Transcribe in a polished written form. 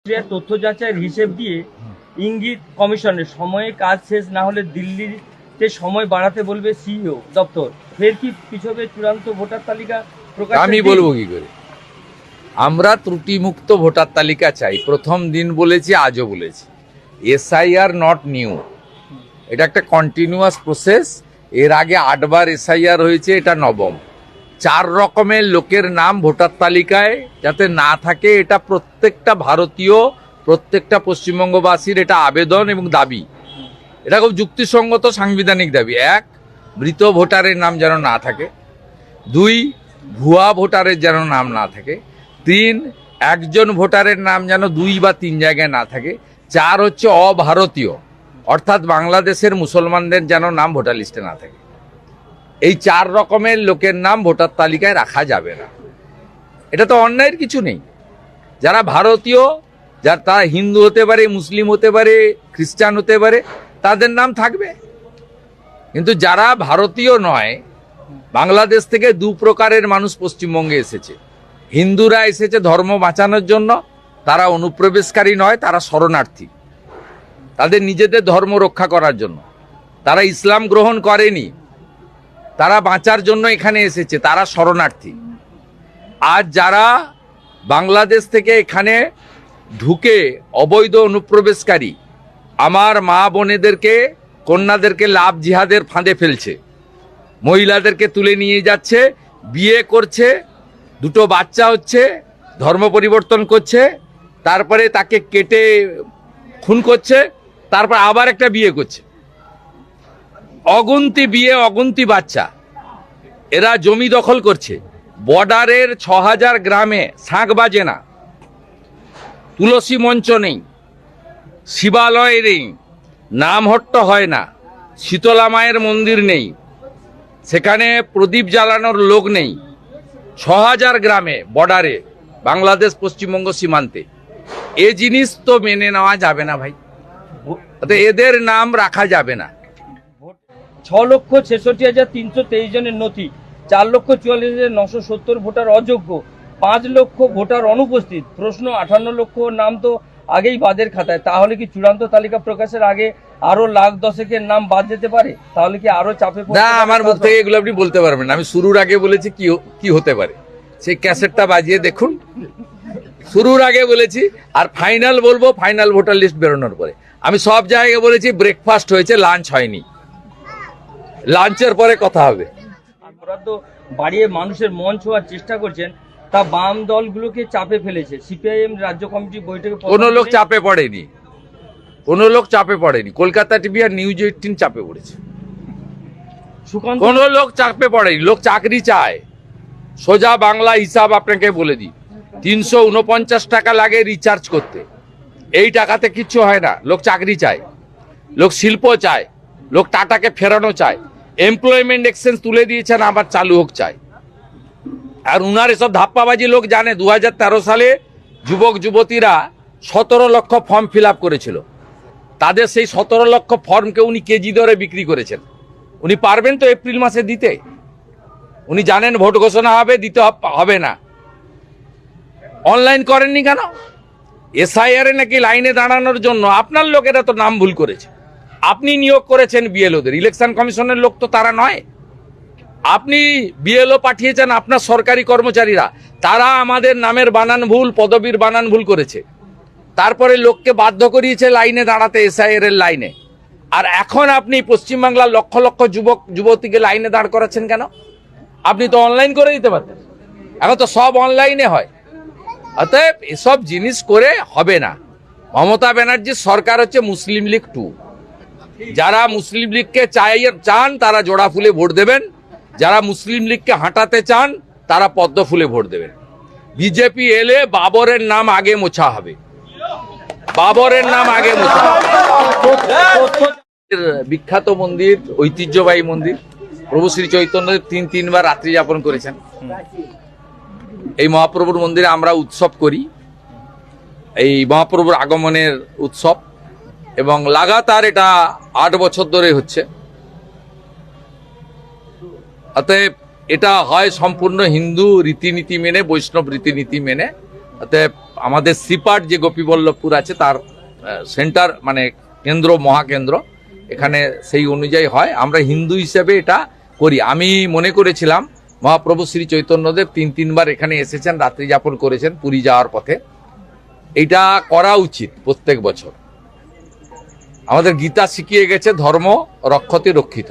তথ্য যাচাইয়ের হিসেব দিয়ে ইঙ্গিত কমিশনের সময়ে কাজ শেষ না হলে দিল্লিতে সময় বাড়াতে বলবে সিইও দপ্তর। ফের কি পিছবে চূড়ান্ত ভোটার তালিকা প্রকাশ? আমি বলবো কি করে? আমরা ত্রুটিমুক্ত ভোটার তালিকা চাই। প্রথম দিন বলেছি, আজও বলেছি, এসআইআর নট নিউ, এটা একটা কন্টিনিউয়াস প্রসেস। এর আগে 8 বার এসআইআর হয়েছে, এটা নবম। 4 রকমের লোকের নাম ভোটার তালিকায় যাতে না থাকে, এটা প্রত্যেকটা ভারতীয়, প্রত্যেকটা পশ্চিমবঙ্গবাসীর এটা আবেদন এবং দাবি। এটা খুব যুক্তিসঙ্গত সাংবিধানিক দাবি। 1, মৃত ভোটারের নাম যেন না থাকে। 2, ভুয়া ভোটারের যেন নাম না থাকে। 3, একজন ভোটারের নাম যেন 2 বা 3 জায়গায় না থাকে। 4 হচ্ছে অভারতীয়, অর্থাৎ বাংলাদেশের মুসলমানদের যেন নাম ভোটার লিস্টে না থাকে। এই 4 রকমের লোকের নাম ভোটার তালিকায় রাখা যাবে না। এটা তো অন্যায়ের কিছু নেই। যারা ভারতীয়, তারা হিন্দু হতে পারে, মুসলিম হতে পারে, খ্রিস্টান হতে পারে, তাদের নাম থাকবে। কিন্তু যারা ভারতীয় নয়, বাংলাদেশ থেকে 2 প্রকারের মানুষ পশ্চিমবঙ্গে এসেছে। হিন্দুরা এসেছে ধর্ম বাঁচানোর জন্য, তারা অনুপ্রবেশকারী নয়, তারা শরণার্থী, তাদের নিজেদের ধর্ম রক্ষা করার জন্য। তারা ইসলাম গ্রহণ করেনি, তারা বাঁচার জন্য এখানে এসেছে, তারা শরণার্থী। আজ যারা বাংলাদেশ থেকে এখানে ঢুকে অবৈধ অনুপ্রবেশকারী, আমার মা বোনেদেরকে, কন্যাদেরকে লাভ জিহাদের ফাঁদে ফেলছে, মহিলাদেরকে তুলে নিয়ে যাচ্ছে, বিয়ে করছে, 2টো বাচ্চা হচ্ছে, ধর্ম পরিবর্তন করছে, তারপরে তাকে কেটে খুন করছে, তারপর আবার একটা বিয়ে করছে। অগুন্তি বিয়ে, অগুন্তি বাচ্চা। এরা জমি দখল করছে। বর্ডারের 6000 গ্রামে শাঁখ বাজে না, তুলসী মঞ্চ নেই, শিবালয় নেই, নামহট্ট হয় না, শীতলা মায়ের মন্দির নেই, সেখানে প্রদীপ জ্বালানোর লোক নেই। 6000 গ্রামে বর্ডারে, বাংলাদেশ পশ্চিমবঙ্গ সীমান্তে। এ জিনিস তো মেনে নেওয়া যাবে না ভাই। এদের নাম রাখা যাবে না। 6,66,323 জনের নথি, 4,44,970 ভোটার অযোগ্য, 5 লক্ষ ভোটার অনুপস্থিত। প্রশ্ন, 58 লক্ষ নাম তো আগেই বাদের খাতায়। তাহলে কি চূড়ান্ত তালিকা প্রকাশের আগে আরো লাখ 10-এর নাম বাদ যেতে পারে? তাহলে কি আরো চাপে না, আমার মুখ থেকে এগুলো আপনি বলতে পারবেন না। আমি শুরুর আগে বলেছি কি হতে পারে, সেই ক্যাসেটটা বাজিয়ে দেখুন। শুরুর আগে বলেছি, আর ফাইনাল বলবো ফাইনাল ভোটার লিস্ট বেরোনোর পরে। আমি সব জায়গায় বলেছি ব্রেকফাস্ট হয়েছে, লাঞ্চ হয়নি। লাঞ্চের পরে কথা হবে। বরাদ্দ বাড়িয়ে মানুষের মন ছোঁয়ার চেষ্টা করছেন, তা বাম দলগুলোকে চাপে ফেলেছে। সিপিআইএম রাজ্য কমিটি বৈঠকে কোনো লোক চাপে পড়েনি, কোনো লোক চাপে পড়েনি। কলকাতা টিভি আর নিউজ 18 চাপে পড়েছে। কোনো লোক চাপে পড়েনি। লোক চাকরি চায়। সোজা বাংলা হিসাব আপনাকে বলে দিই, 349 টাকা লাগে রিচার্জ করতে। এই টাকাতে কিচ্ছু হয় না। লোক চাকরি চায়, লোক শিল্প চায়, লোক টাটাকে ফেরানো চায়, এমপ্লয়মেন্ট এক্সচেঞ্জ তুলে দিয়েছেন, আবার চালু হোক চায়। আর উনার এসব ধাপ্পাবাজি লোক জানে। 2013 সালে যুবক যুবতীরা 17 লক্ষ ফর্ম ফিল আপ করেছিল। তাদের সেই 17 লক্ষ ফর্মকে উনি কেজি দরে বিক্রি করেছেন। উনি পারবেন তো এপ্রিল মাসে দিতে? উনি জানেন ভোট ঘোষণা হবে, দিতে হবে না। অনলাইন করেননি কেন? এসআইআর নাকি লাইনে দাঁড়ানোর জন্য আপনার লোকেরা তো নাম ভুল করেছে। আপনি নিয়োগ করেছেন বিএলওদের, ইলেকশন কমিশনের লোক তো তারা নয়। আপনি বিএলও পাঠিয়েছেন আপনার সরকারি কর্মচারীরা, তারা আমাদের নামের বানান ভুল, পদবীর বানান ভুল করেছে। তারপরে লোককে বাধ্য করিয়েছে লাইনে দাঁড়াতে, এসআইআর এর লাইনে। আর এখন আপনি পশ্চিমবাংলার লক্ষ লক্ষ যুবক যুবতীকে লাইনে দাঁড় করাচ্ছেন কেন? আপনি তো অনলাইন করে দিতে পারতেন। এখন তো সব অনলাইনে হয়। অতএব এসব জিনিস করে হবে না। মমতা ব্যানার্জির সরকার হচ্ছে মুসলিম লীগ 2। যারা মুসলিম লীগকে চান তারা জোড়া ফুলে ভোট দেবেন, যারা মুসলিম লীগকে হাঁটাতে চান তারা পদ্ম ফুলে ভোট দেবেন। বিজেপি এলে বাবরের নাম আগে মোছা হবে, বাবরের নাম আগে মোছা হবে। বিখ্যাত মন্দির, ঐতিহ্যবাহী মন্দির, প্রভু শ্রী চৈতন্য 3বার রাত্রি যাপন করেছেন। এই মহাপ্রভুর মন্দিরে আমরা উৎসব করি, এই মহাপ্রভুর আগমনের উৎসব, এবং লাগাতার এটা 8 বছর ধরে হচ্ছে। অতএব এটা হয় সম্পূর্ণ হিন্দু রীতিনীতি মেনে, বৈষ্ণব রীতিনীতি মেনে। অতএব আমাদের সিপাট যে গোপীবল্লভপুর আছে তার সেন্টার মানে কেন্দ্র মহাকেন্দ্র, এখানে সেই অনুযায়ী হয়। আমরা হিন্দু হিসেবে এটা করি। আমি মনে করেছিলাম মহাপ্রভু শ্রী চৈতন্যদেব 3-3বার এখানে এসেছেন, রাত্রি যাপন করেছেন পুরী যাওয়ার পথে। এটা করা উচিত প্রত্যেক বছর। আমাদের গীতা শিখিয়ে গেছে ধর্ম রক্ষতে রক্ষিত।